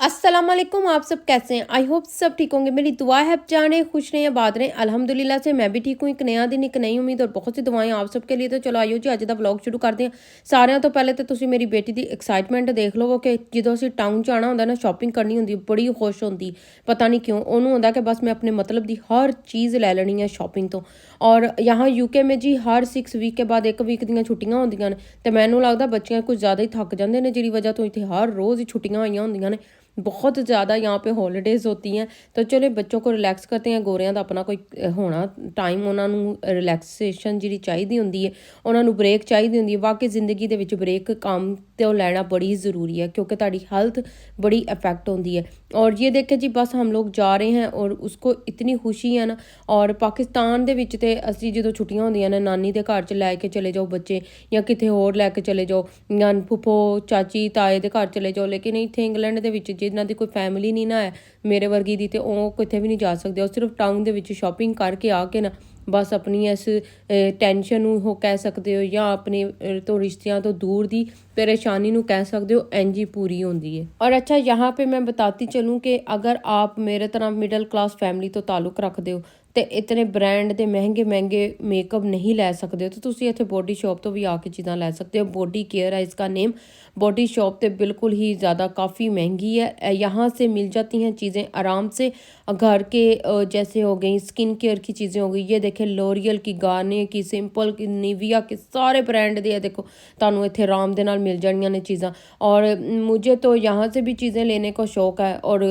अस्सलाम वालेकुम। आप सब कैसे हैं? आई होप सब ठीक होंगे। मेरी दुआ है आप जाने खुश रहें, आबाद रहें। अल्हम्दुलिल्लाह से मैं भी ठीक हूँ। एक नया दिन, एक नई उम्मीद और बहुत सी दुआएं आप सबके लिए। तो चलो आइयो जी ਅੱਜ ਦਾ ਵਲੌਗ ਸ਼ੁਰੂ ਕਰਦੇ ਹਾਂ। ਸਾਰਿਆਂ ਤੋਂ ਪਹਿਲੇ ਤਾਂ ਤੁਸੀਂ ਮੇਰੀ ਬੇਟੀ ਦੀ ਐਕਸਾਈਟਮੈਂਟ ਦੇਖ ਲਵੋ ਕਿ ਜਦੋਂ ਅਸੀਂ ਟਾਊਨ 'ਚ ਆਉਣਾ ਹੁੰਦਾ ਨਾ, ਸ਼ਾਪਿੰਗ ਕਰਨੀ ਹੁੰਦੀ, ਬੜੀ ਖੁਸ਼ ਹੁੰਦੀ। ਪਤਾ ਨਹੀਂ ਕਿਉਂ ਉਹਨੂੰ ਹੁੰਦਾ ਕਿ ਬਸ मैं अपने मतलब ਦੀ हर चीज़ ਲੈ ਲੈਣੀ है शॉपिंग ਤੋਂ। और यहाँ यूके में जी हर 6 ਵੀਕ के बाद 1 ਵੀਕ ਦੀਆਂ ਛੁੱਟੀਆਂ ਹੁੰਦੀਆਂ ਨੇ ਤੇ ਮੈਨੂੰ ਲੱਗਦਾ ਬੱਚਿਆਂ ਕੁਝ ਜ਼ਿਆਦਾ ਹੀ ਥੱਕ ਜਾਂਦੇ ਨੇ, ਜਿਹੜੀ ਵਜ੍ਹਾ ਤੋਂ ਇੱਥੇ हर रोज़ ही छुट्टियां आईਆਂ ਹੁੰਦੀਆਂ ने। बहुत ज़्यादा यहाँ पे हॉलीडेज़ होती हैं। तो चलो बच्चों को रिलैक्स करते हैं। गोरियां ਦਾ अपना कोई होना टाइम, ਉਹਨਾਂ ਨੂੰ ਰਿਲੈਕਸੇਸ਼ਨ ਜਿਹੜੀ ਚਾਹੀਦੀ ਹੁੰਦੀ ਹੈ, ਉਹਨਾਂ ਨੂੰ ब्रेक ਚਾਹੀਦੀ ਹੁੰਦੀ ਹੈ। ਵਾਕਈ ਜ਼ਿੰਦਗੀ ਦੇ ਵਿੱਚ ब्रेक काम तो लेना बड़ी ज़रूरी है क्योंकि ਤੁਹਾਡੀ हेल्थ बड़ी इफेक्ट होती है। और ये देखे जी बस हम लोग जा रहे हैं और उसको इतनी खुशी है ना। और पाकिस्तान ਦੇ ਵਿੱਚ ਤੇ ਅਸੀਂ ਜਦੋਂ ਛੁੱਟੀਆਂ ਹੁੰਦੀਆਂ ਨੇ ਨਾਨੀ ਦੇ ਘਰ 'ਚ ਲੈ ਕੇ ਚਲੇ ਜਾਓ ਬੱਚੇ, ਜਾਂ ਕਿਤੇ ਹੋਰ ਲੈ ਕੇ ਚਲੇ ਜਾਓ, ਜਾਂ ਫੁੱਫੋ ਚਾਚੀ ਤਾਏ ਦੇ ਘਰ ਚਲੇ ਜਾਓ। ਲੇਕਿਨ ਇੱਥੇ ਇੰਗਲੈਂਡ ਦੇ ਵਿੱਚ ਜਿਨ੍ਹਾਂ ਦੀ ਕੋਈ ਫੈਮਿਲੀ ਨਹੀਂ ਨਾ ਹੈ ਮੇਰੇ ਵਰਗੀ ਦੀ, ਤੇ ਉਹ ਕਿਤੇ ਵੀ ਨਹੀਂ ਜਾ ਸਕਦੇ। ਉਹ ਸਿਰਫ ਟਾਊਨ ਦੇ ਵਿੱਚ ਸ਼ਾਪਿੰਗ ਕਰਕੇ ਆ ਕੇ ਨਾ बस अपनी इस टेंशन हो कह सकते हो, या अपने तो रिश्तियां तो दूर दी परेशानी ਨੂੰ कह सकते हो, इंज ही पूरी होती है। और अच्छा यहाँ पे मैं बताती चलूँ कि अगर आप मेरे तरह मिडल क्लास फैमिली तो ताल्लुक रखते हो ਤੇ ਇਤਨੇ ਬ੍ਰਾਂਡ ਦੇ ਮਹਿੰਗੇ ਮਹਿੰਗੇ ਮੇਕਅਪ नहीं ਲੈ ਸਕਦੇ ਹੋ, तो ਤੁਸੀਂ ਇੱਥੇ ਬੋਡੀ ਸ਼ॉप तो भी आके चीज़ें ले सकते हो। बॉडी केयर है इसका नेम। बॉडी शॉप तो बिल्कुल ही ज़्यादा काफ़ी महंगी है। यहाँ से मिल जाती हैं चीज़ें आराम से। घर के जैसे हो गई स्किन केयर की चीज़ें हो गई, ये देखें लॉरियल की, गार्नियर की, सिंपल की, निविया के, सारे ब्रांड दे देखो ਤੁਹਾਨੂੰ ਇੱਥੇ आराम ਦੇ ਨਾਲ मिल जानियां ने चीज़ें। और मुझे तो यहाँ से भी चीज़ें लेने का शौक़ है, और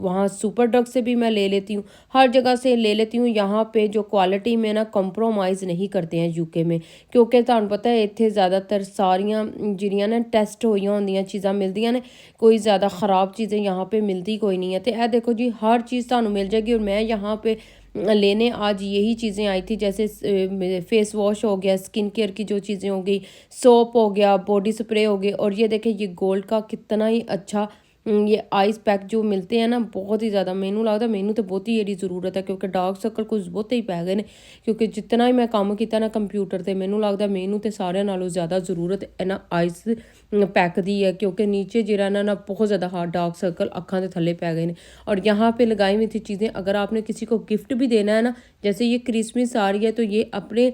वहाँ सुपर ड्रग से भी मैं ले लेती हूँ, हर जगह से ले लेती हूँ। यहाँ पे जो क्वालिटी में ना कंप्रोमाइज़ नहीं करते हैं यूके में, क्योंकि ਤੁਹਾਨੂੰ पता है इतने ज़्यादातर सारियां ਜਿਹੜੀਆਂ ना टेस्ट होइयां होंदियां चीज़ां मिलदियां ने, कोई ज़्यादा ख़राब चीज़ें यहाँ पे मिलती कोई नहीं है। तो यह देखो जी हर चीज़ ਤੁਹਾਨੂੰ मिल जाएगी। और मैं यहाँ पे लेने आज यही चीज़ें आई थी, जैसे फेस वॉश हो गया, स्किन केयर की जो चीज़ें हो गई, सोप हो गया, बॉडी स्प्रे हो गए। और ये देखें ये गोल्ड का कितना ही अच्छा ये आइस पैक जो मिलते हैं ना, बहुत ही ज़्यादा मैनू लगता मैनू तो बहुत ही यही ज़रूरत है, क्योंकि डार्क सर्कल कुछ बहुत ही पै गए हैं। क्योंकि जितना ही मैं काम किया ना कंप्यूटर से, मैनू लगता मैनू तो सारे नालों ज़्यादा ज़रूरत है ना आइस पैक दी है, क्योंकि नीचे जरा ना बहुत ज़्यादा हार्ड डार्क सर्कल अखा के थले पै गए हैं। और यहाँ पे लगाई हुई थी चीज़ें। अगर आपने किसी को गिफ्ट भी देना है ना, जैसे ये क्रिसमस आ रही है, तो ये अपने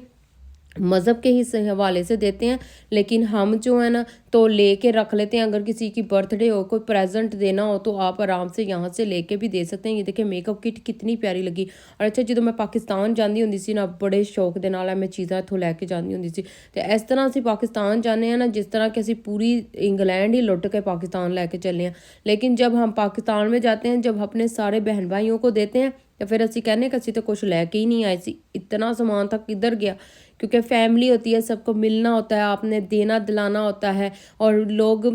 मज़हब के ही हवाले से देते हैं, लेकिन हम जो है ना तो लेके रख लेते हैं। अगर किसी की बर्थडे हो, कोई प्रेजेंट देना हो, तो आप आराम से यहाँ से लेके भी दे सकते हैं। ये देखिए मेकअप किट कितनी प्यारी लगी। और अच्छा जो मैं पाकिस्तान जाती होंदी सी ना, बड़े शौक के नाल मैं चीज़ां इत्थों लैके जाती होंदी सी। ते इस तरह असीं पाकिस्तान जाने हैं ना, जिस तरह कि असीं पूरी इंग्लैंड ही लुट के पाकिस्तान लैके चले हैं। लेकिन जब हम पाकिस्तान में जाते हैं, जब अपने सारे बहन भाइयों को देते हैं, तो फिर असीं कहने कि असीं तो कुछ लैके ही नहीं आए सी, इतना सामान था किधर गया। क्योंकि फैमिली होती है, सबको मिलना होता है, आपने देना दिलाना होता है। और लोग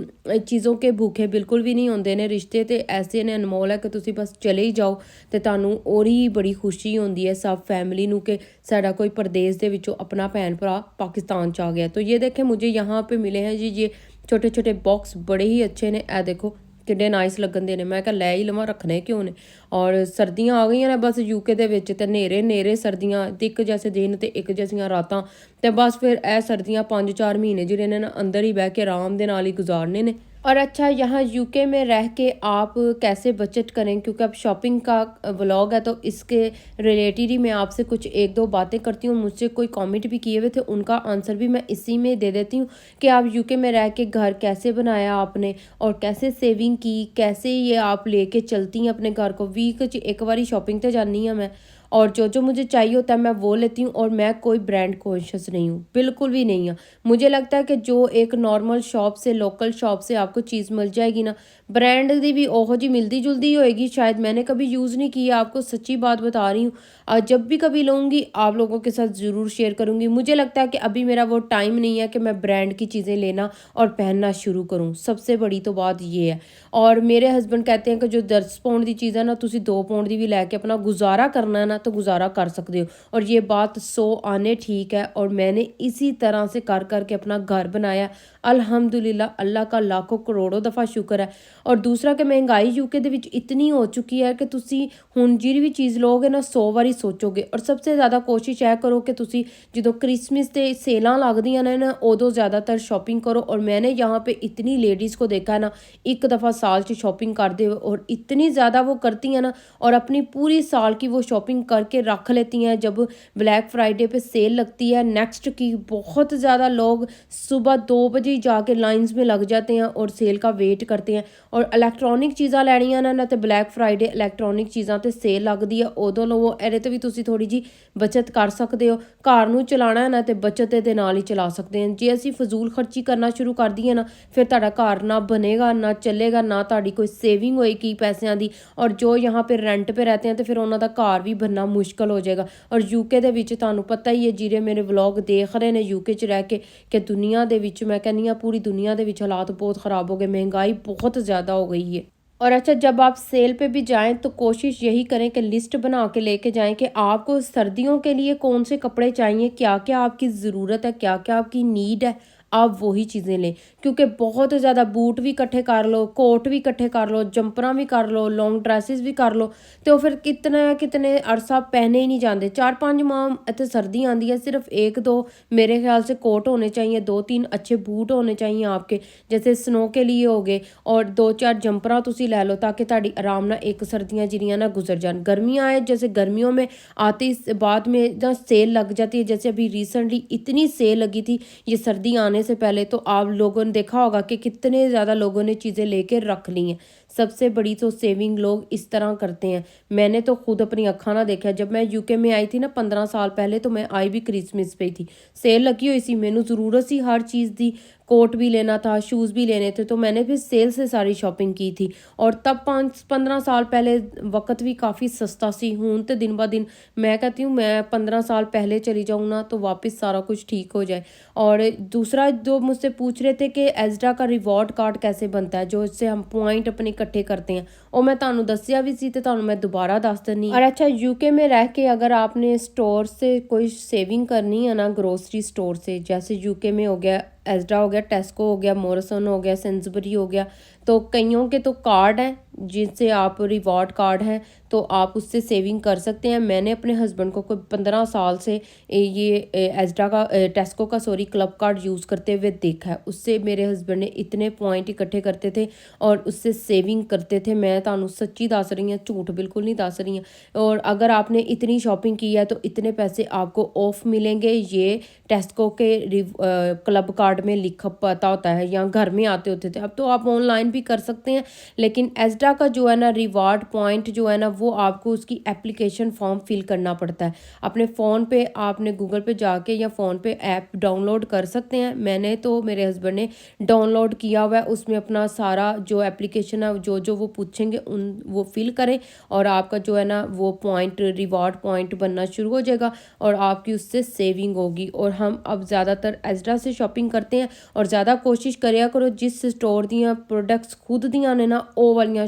चीज़ों के भूखे बिल्कुल भी नहीं होंगे ने। रिश्ते तो ऐसे ने अनमोल है कि तुसी बस चले ही जाओ तो तुहानू और ही बड़ी खुशी होती है सब फैमिली नू कि साडा कोई प्रदेश दे विचों अपना भैन भरा पाकिस्तान च आ गया। तो ये देखें मुझे यहाँ पे मिले हैं जी ये छोटे छोटे बॉक्स, बड़े ही अच्छे ने। ए देखो किड्डे नाइस लगन दे ने। मैं कहा लै ही लवां, रखने क्यों ने। और सर्दियां आ गई ने बस यूके दे विच, ते नेरे नेरे सर्दियां, ते एक जैसे दिन ते एक जैसियां रातां। ते बस फिर ए सर्दियां 5-4 महीने जिहड़े ने ना अंदर ही बह के आराम दे नाल ही गुजारने ने। और अच्छा यहाँ यूके में रह के आप कैसे बचत करें, क्योंकि अब शॉपिंग का व्लॉग है, तो इसके रिलेटेड ही मैं आपसे कुछ एक दो बातें करती हूँ। मुझसे कोई कमेंट भी किए हुए थे, उनका आंसर भी मैं इसी में दे देती हूँ कि आप यूके में रह के घर कैसे बनाया आपने, और कैसे सेविंग की, कैसे ये आप लेके चलती हैं अपने घर को। वीक एक बारी शॉपिंग तो जानी है मैं, और जो जो मुझे चाहिए होता है मैं वो लेती हूँ। और मैं कोई ब्रांड कॉन्शियस नहीं हूँ, बिल्कुल भी नहीं है। मुझे लगता है कि जो एक नॉर्मल शॉप से, लोकल शॉप से आपको चीज़ मिल जाएगी ना, ब्रांड की भी ओहो जी मिलती जुलती होएगी। शायद मैंने कभी यूज़ नहीं किया, आपको सच्ची बात बता रही हूँ। जब भी कभी लूँगी आप लोगों के साथ ज़रूर शेयर करूँगी। मुझे लगता है कि अभी मेरा वो टाइम नहीं है कि मैं ब्रांड की चीज़ें लेना और पहनना शुरू करूँ। सबसे बड़ी तो बात ये है। और मेरे हस्बैंड कहते हैं कि जो 10 पाउंड की चीज़ है ना, तुसी 2 पाउंड की भी लैके अपना गुजारा करना है ना, तो गुजारा कर सकते हो। और ये बात 100 आने ठीक है, और मैंने इसी तरह से कर के अपना घर बनाया। अल्हम्दुलिल्लाह, अल्लाह का लाखों करोड़ों दफ़ा शुक्र है। और दूसरा कि महंगाई यूके ਦੇ ਵਿੱਚ इतनी हो चुकी है कि ਤੁਸੀਂ ਹੁਣ ਜਿਹੜੀ ਵੀ ਚੀਜ਼ ਲਓਗੇ ਨਾ 100 ਵਾਰੀ ਸੋਚੋਗੇ। ਔਰ ਸਭ ਤੋਂ ਜ਼ਿਆਦਾ ਕੋਸ਼ਿਸ਼ ਇਹ ਕਰੋ ਕਿ ਤੁਸੀਂ ਜਦੋਂ क्रिसमस ਤੇ सेलां लगदियां ने ना उदों ज़्यादातर शॉपिंग करो। और मैंने यहाँ पे इतनी लेडीज़ को देखा है ना, एक दफ़ा साल की शॉपिंग करते हुए, और इतनी ज़्यादा वो करती हैं ना, और अपनी पूरी साल की वो शॉपिंग करके रख लेती हैं। जब ब्लैक फ्राइडे पे सेल लगती है नेक्स्ट की, बहुत ज़्यादा लोग सुबह 2 बजे ही जाके लाइंस में लग जाते हैं और सेल का वेट करते हैं। और इलैक्ट्रॉनिक चीज़ां लैनियां ना तो ब्लैक फ्राइडे इलैक्ट्रॉनिक चीज़ां ते सेल लगदी है उदों लवो। ਇਹਦੇ ਤੇ ਵੀ ਤੁਸੀਂ ਥੋੜੀ ਜੀ बचत कर सकते हो। घर ਨੂੰ ਚਲਾਉਣਾ है ना तो बचत ਦੇ ਨਾਲ ਹੀ ਚਲਾ ਸਕਦੇ ਹਾਂ। ਜੇ ਅਸੀਂ ਫਜ਼ੂਲ ਖਰਚੀ ਕਰਨਾ ਸ਼ੁਰੂ ਕਰ ਦਈਏ ਨਾ, ਫਿਰ ਤੁਹਾਡਾ ਘਰ ਨਾ बनेगा ना चलेगा, ना ਤੁਹਾਡੀ ਕੋਈ सेविंग होएगी पैसों की। और जो यहाँ पे रेंट पे रहते हैं तो फिर उन्हों का घर भी बनना मुश्किल हो जाएगा। और यूके ਦੇ ਵਿੱਚ ਤੁਹਾਨੂੰ पता ही है, ਜਿਹੜੇ मेरे व्लॉग देख रहे हैं यूके 'ਚ रह के, कि दुनिया ਦੇ ਵਿੱਚ मैं कहनी हाँ पूरी दुनिया ਦੇ ਵਿੱਚ हालात बहुत ख़राब हो गए, महंगाई बहुत ज़्यादा हो गई है। और अच्छा, जब आप सेल पे भी जाएं तो कोशिश यही करें कि लिस्ट बना के लेके जाएं कि आपको सर्दियों के लिए कौन से कपड़े चाहिए, क्या क्या आपकी ज़रूरत है, क्या क्या आपकी नीड है, आप वही चीज़ें लें। क्योंकि बहुत ज़्यादा बूट भी इकट्ठे कर लो, कोट भी इकट्ठे कर लो, जंपरां भी कर लो, लॉन्ग ड्रैसेस भी कर लो, तो फिर कितने कितने अरसा पहने ही नहीं जाते। 4-5 माह इतने सर्दी आती है, सिर्फ 1-2 मेरे ख्याल से कोट होने चाहिए, 2-3 अच्छे बूट होने चाहिए आपके, जैसे स्नो के लिए हो गए, और 2-4 जंपरां तुसी लै लो ताकि ਤੁਹਾਡੀ आराम ना एक सर्दियाँ जिनियाँ ना गुजर जान। गर्मियाँ आए, जैसे गर्मियों में आते ही बाद में ना सेल लग जाती है, जैसे अभी रिसेंटली इतनी सेल लगी थी ये सर्दी आने से पहले, तो आप लोगों ने देखा होगा कि कितने ज़्यादा लोगों ने चीज़ें लेकर रख ली हैं। सबसे बड़ी तो सेविंग लोग इस तरह करते हैं। मैंने तो खुद अपनी अखा ना देखा। जब मैं यूके में आई थी ना 15 साल पहले, तो मैं आई भी क्रिसमस पे थी, सेल लगी हुई सी, मैनू ज़रूरत सी हर चीज़ की, कोट भी लेना था, शूज़ भी लेने थे, तो मैंने फिर सेल से सारी शॉपिंग की थी। और तब 5-15 साल पहले वक्त भी काफ़ी सस्ता सी। हूँ तो दिन ब दिन मैं कहती हूँ मैं 15 साल पहले चली जाऊँ ना तो वापस सारा कुछ ठीक हो जाए। और दूसरा जो मुझसे पूछ रहे थे कि एजडा का रिवॉर्ड कार्ड कैसे बनता है, जो इससे हम पॉइंट अपने इकट्ठे करते हैं, और मैं ਤੁਹਾਨੂੰ दसिया भी सी, तो ਤੁਹਾਨੂੰ मैं दोबारा दस देनी। और अच्छा, यूके में रह के अगर आपने स्टोर से कोई सेविंग करनी है ना, ग्रोसरी स्टोर से, जैसे यूके में हो गया एजडा, हो गया टेस्को, हो गया मोरसन, हो गया सेंसबरी, हो गया, तो कईयों के तो कार्ड हैं जिनसे आप रिवॉर्ड कार्ड हैं तो आप उससे सेविंग कर सकते हैं। मैंने अपने हस्बैंड को कोई 15 साल से ये एजडा का टेस्को का क्लब कार्ड यूज़ करते हुए देखा है। उससे मेरे हस्बैंड ने इतने पॉइंट इकट्ठे करते थे और उससे सेविंग करते थे। मैं ਤੁਹਾਨੂੰ सच्ची दस रही हूँ, झूठ बिल्कुल नहीं दस रही हूँ। और अगर आपने इतनी शॉपिंग की है तो इतने पैसे आपको ऑफ मिलेंगे। ये टेस्को के क्लब कार्ड में लिखा पता होता है या घर में आते होते थे, अब तो आप ऑनलाइन भी कर सकते हैं। लेकिन एजडा का जो है ना रिवार्ड पॉइंट जो है ना, वो आपको उसकी एप्लीकेशन फॉर्म फिल करना पड़ता है। अपने फ़ोन पे आपने गूगल पे जाके या फ़ोन पे ऐप डाउनलोड कर सकते हैं। मैंने तो मेरे हस्बैंड ने डाउनलोड किया हुआ है, उसमें अपना सारा जो एप्लीकेशन है जो जो वो पूछेंगे उन वो फिल करें और आपका जो है ना वो पॉइंट रिवार्ड पॉइंट बनना शुरू हो जाएगा और आपकी उससे सेविंग होगी। और हम अब ज़्यादातर एजडा से शॉपिंग करते हैं और ज़्यादा कोशिश करिया करो जिस स्टोर दियाँ प्रोडक्ट्स खुद दियाँ ने ना वो वालियाँ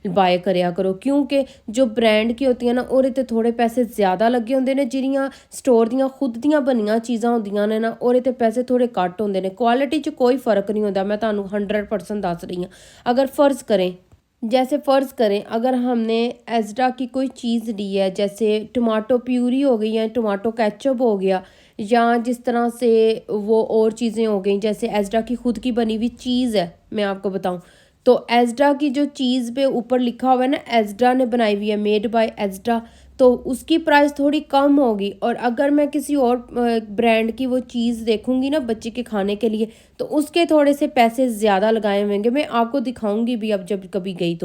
बाय करिया करो, क्योंकि जो ब्रांड की होती है ना ਉਹਦੇ ਤੇ थोड़े पैसे ज़्यादा लगे होंगे ने, ਜਿਹੜੀਆਂ स्टोर ਦੀਆਂ खुद ਦੀਆਂ ਬਣੀਆਂ ਚੀਜ਼ਾਂ ਹੁੰਦੀਆਂ ਨੇ ਨਾ ਉਹਦੇ ਤੇ पैसे थोड़े घट होंगे ने। क्वालिटी 'ਚ कोई फ़र्क नहीं होता, मैं ਤੁਹਾਨੂੰ 100% दस रही हूँ। अगर फ़र्ज़ करें जैसे फ़र्ज़ करें अगर हमने एजडा की कोई चीज़ ली है, जैसे टमाटो प्यूरी हो गई या टमाटो केचप हो गया या जिस तरह से वो और चीज़ें हो गई, जैसे एजडा की खुद की बनी हुई चीज़ है, मैं आपको बताऊं तो एजडा की जो चीज़ पे ऊपर लिखा हुआ है ना एजडा ने बनाई हुई है, मेड बाय एजडा, तो उसकी प्राइस थोड़ी कम होगी। और अगर मैं किसी और ब्रांड की वो चीज़ देखूंगी ना बच्चे के खाने के लिए तो उसके थोड़े से पैसे ज़्यादा लगाए होंगे। मैं आपको दिखाऊंगी भी अब जब कभी गई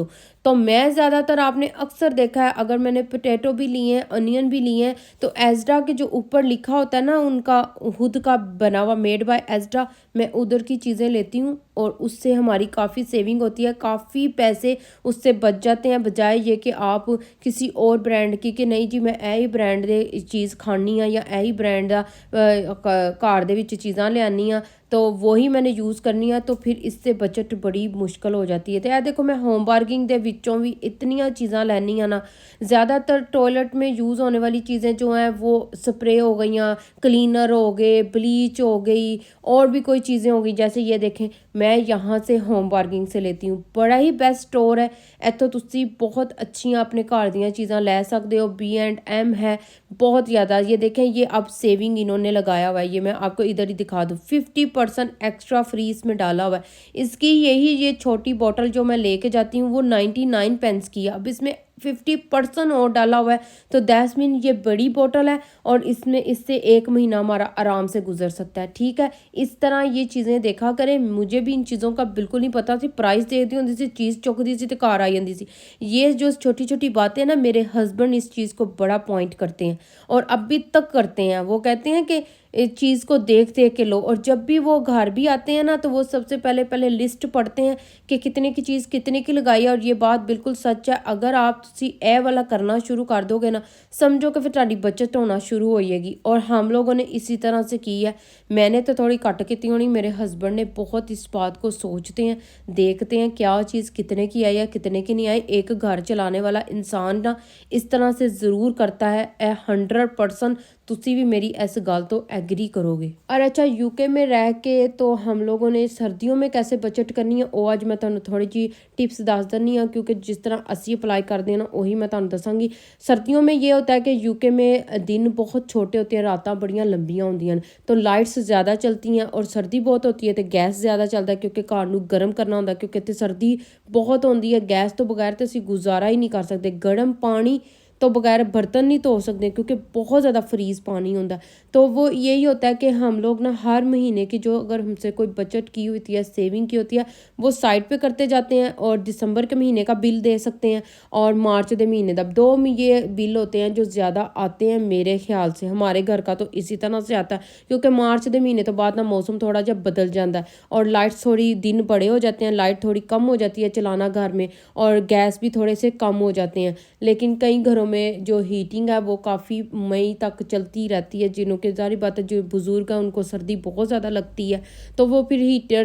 तो मैं ज़्यादातर आपने अक्सर देखा है अगर मैंने पोटैटो भी लिए हैं अनियन भी लिए हैं तो एजडा के जो ऊपर लिखा होता है ना उनका खुद का बना हुआ मेड बाय एजडा, मैं उधर की चीज़ें लेती हूँ और उससे हमारी काफ़ी सेविंग होती है, काफ़ी पैसे उससे बच जाते हैं, बजाय ये कि आप किसी और ब्रांड की कि नहीं जी मैं यही ब्रांड दे चीज़ खानी आ या यही ब्रांड का घर दे विच चीज़ां लियानी आ तो वही मैंने यूज़ करनी है, तो फिर इससे बचत बड़ी मुश्किल हो जाती है। तो यह देखो मैं होम बार्गिंग ਦੇ ਵਿੱਚੋਂ भी इतनियां चीज़ां लैनी ना, ज़्यादातर टॉयलेट में यूज़ होने वाली चीज़ें जो हैं वो स्प्रे हो गई, क्लीनर हो गए, ब्लीच हो गई, और भी कोई चीज़ें हो गई। जैसे ये देखें मैं यहाँ से होम बार्गिंग से लेती हूँ, बड़ा ही बेस्ट स्टोर है। ਇੱਥੋਂ ਤੁਸੀਂ बहुत अच्छी अपने घर ਦੀਆਂ चीज़ां ਲੈ सकते हो। B&M है बहुत ज़्यादा। ये देखें ये अब सेविंग इन्होंने लगाया हुआ है, ये मैं आपको इधर ही दिखा दूँ, 50% एक्स्ट्रा फ्री इसमें डाला हुआ है। इसकी ये छोटी बॉटल जो मैं लेके जाती हूँ वो 99 पेंस की है, अब इसमें 50% और डाला हुआ है, तो दैट्स मीन ये बड़ी बोतल है और इसमें इससे 1 महीना हमारा आराम से गुजर सकता है। ठीक है, इस तरह ये चीज़ें देखा करें। मुझे भी इन चीज़ों का बिल्कुल नहीं पता सी, प्राइस देखती होंदी सी, चीज़ चुकती सी तो घर आ जाती सी। ये जो छोटी छोटी बातें ना, मेरे हस्बैंड इस चीज़ को बड़ा पॉइंट करते हैं और अभी तक करते हैं। वो कहते हैं कि इस चीज़ को देख देख के लो, और जब भी वो घर भी आते हैं ना तो वो सबसे पहले लिस्ट पढ़ते हैं कि कितने की चीज़ कितने की लगाई है। और ये बात बिल्कुल सच है, अगर आप ए वाला करना शुरू कर दोगे ना, समझो कि फिर तुम्हारी बचत होना शुरू हो जाएगी। और हम लोगों ने इसी तरह से की है। मैंने तो थोड़ी घट की होनी, मेरे हस्बैंड ने बहुत इस बात को सोचते हैं, देखते हैं क्या चीज़ कितने की आई है कितने की नहीं आई। एक घर चलाने वाला इंसान ना इस तरह से ज़रूर करता है। 100% तुसी भी मेरी इस गल तो एग्री करोगे। और अच्छा, यूके में रह के तो हम लोगों ने सर्दियों में कैसे बचत करनी है वो अज मैं तुहानू थोड़ी जी टिप्स दस दिनी हाँ, क्योंकि जिस तरह असी अप्लाई करते हैं ना वही मैं तुहानू दसांगी। सर्दियों में ये होता है कि यूके में दिन बहुत छोटे होते हैं, रातां बड़ियां लंबियां होंदियां, तो लाइट्स ज़्यादा चलती हैं, और सर्दी बहुत होती है तो गैस ज़्यादा चलता है, क्योंकि घर नूं गर्म करना होंदा, क्योंकि इत्थे सर्दी बहुत होंदी है। गैस तो बगैर तो असीं गुजारा ही नहीं कर सकते। गर्म पानी तो बगैर बर्तन नहीं धो सकते, क्योंकि बहुत ज़्यादा फ्रीज़ पानी होता है। तो वो यही होता है कि हम लोग ना हर महीने की जो अगर हमसे कोई बचत की हुई थी या सेविंग की होती है वो साइड पे करते जाते हैं, और दिसंबर के महीने का बिल दे सकते हैं और मार्च के महीने का। 2 ये बिल होते हैं जो ज़्यादा आते हैं मेरे ख्याल से। हमारे घर का तो इसी तरह से आता है, क्योंकि मार्च के महीने तो बाद ना मौसम थोड़ा जहा बदल जाता है और लाइट्स थोड़ी दिन बड़े हो जाते हैं, लाइट थोड़ी कम हो जाती है चलाना घर में, और गैस भी थोड़े से कम हो जाते हैं। लेकिन कई घरों में जो हीटिंग है वो काफ़ी मई तक चलती रहती है, जिन्हों के ज़ाहिर बात है जो बुज़ुर्ग हैं उनको सर्दी बहुत ज़्यादा लगती है, तो वो फिर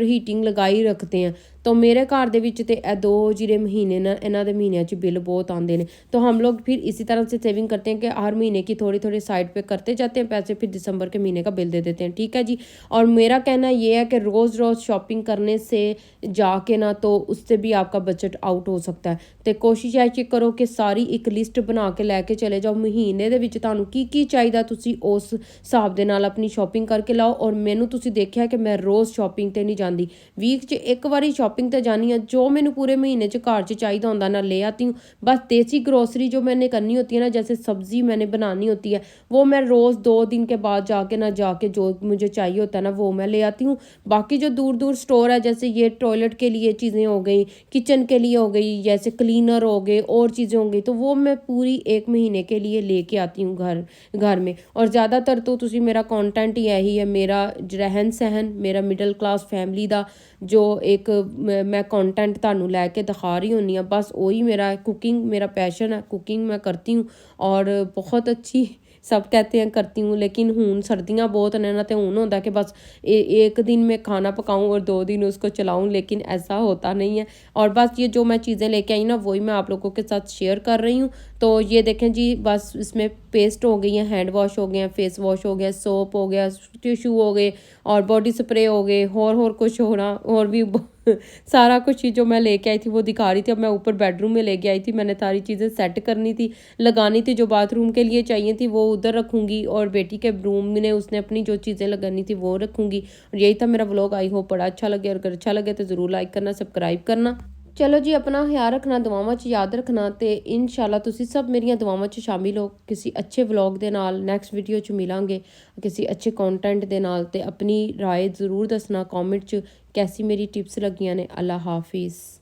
हीटिंग लगाई रखते हैं। तो मेरे घर ਦੇ ਵਿੱਚ ਤੇ ਇਹ 2 ਜਿਹੜੇ महीने ना ਇਹਨਾਂ ਦੇ ਮਹੀਨਿਆਂ 'ਚ बिल बहुत आते हैं। तो हम लोग फिर इसी तरह से सेविंग करते हैं कि हर महीने की थोड़ी थोड़ी साइड पे करते जाते हैं पैसे, फिर दिसंबर के महीने का बिल दे देते हैं। ठीक है जी। और मेरा कहना ये है कि रोज़ शॉपिंग करने से जाके ना तो उससे भी आपका बजट आउट हो सकता है। तो कोशिश ये करो कि सारी एक लिस्ट बना के लैके चले जाओ, महीने ਦੇ ਵਿੱਚ ਤੁਹਾਨੂੰ ਕੀ ਚਾਹੀਦਾ ਤੁਸੀਂ ਉਸ ਹਿਸਾਬ ਦੇ ਨਾਲ ਆਪਣੀ ਸ਼ਾਪਿੰਗ ਕਰਕੇ ਲਾਓ। ਔਰ ਮੈਨੂੰ ਤੁਸੀਂ ਦੇਖਿਆ ਕਿ ਮੈਂ ਰੋਜ਼ ਸ਼ਾਪਿੰਗ ਤੇ ਨਹੀਂ ਜਾਂਦੀ, ਵੀਕ 'ਚ ਇੱਕ ਵਾਰੀ शॉपिंग तो जानी है। जो मैंने पूरे महीने घर च चाहिए होंदा ना ले आती हूँ। बस देसी ग्रोसरी जो मैंने करनी होती है ना, जैसे सब्ज़ी मैंने बनानी होती है वो मैं रोज़ 2 दिन के बाद जाके जो मुझे चाहिए होता है ना वो मैं ले आती हूँ। बाकी जो दूर स्टोर है, जैसे ये टॉयलेट के लिए चीज़ें हो गई, किचन के लिए हो गई, जैसे क्लीनर हो गए और चीज़ें हो गई, तो वो मैं पूरी 1 महीने के लिए लेके आती हूँ घर में। और ज़्यादातर तो तुसी मेरा कॉन्टेंट ही यही है, मेरा रहन सहन, मेरा मिडल क्लास फैमिली का जो एक मैं कंटेंट ਤੁਹਾਨੂੰ ਲੈ ਕੇ ਦਿਖਾ ਰਹੀ ਹੁੰਦੀ ਹਾਂ। बस वही मेरा कुकिंग मेरा पैशन है, कुकिंग मैं करती हूँ और बहुत अच्छी सब कहते हैं करती हूँ। लेकिन हूँ सर्दियाँ बहुत ने ना, तो हूँ होता कि बस एक दिन में खाना पकाऊँ और 2 दिन उसको चलाऊँ, लेकिन ऐसा होता नहीं है। और बस ये जो मैं चीज़ें लेके आई ना वही मैं आप लोगों के साथ शेयर कर रही हूँ। तो ये देखें जी, बस इसमें पेस्ट हो गई है, हैंड वॉश हो गए हैं, फेस वॉश हो गया, सोप हो गया, टिशू हो गए और बॉडी स्प्रे हो गए, और कुछ होना और भी सारा कुछ ही जो मैं लेके आई थी वो दिखा रही थी। अब मैं ऊपर बेडरूम में लेके आई थी, मैंने सारी चीज़ें सेट करनी थी, लगानी थी, जो बाथरूम के लिए चाहिए थी वो उधर रखूँगी, और बेटी के रूम में उसने अपनी जो चीज़ें लगानी थी वो रखूँगी। और यही था मेरा व्लॉग। आई होप बड़ा अच्छा लगे, और अगर अच्छा लगे तो ज़रूर लाइक करना, सब्सक्राइब करना। चलो जी, अपना ख्याल रखना, दुआवां च याद रखना, तो इंशाल्लाह तुसी सब मेरिया दुआवां च शामिल हो। किसी अच्छे व्लॉग के नाल नैक्सट वीडियो च मिलांगे, किसी अच्छे कंटेंट के नाल। ते अपनी राय ज़रूर दसना कॉमेंट च कैसी मेरी टिप्स लगियां ने। अल्लाह हाफिज़।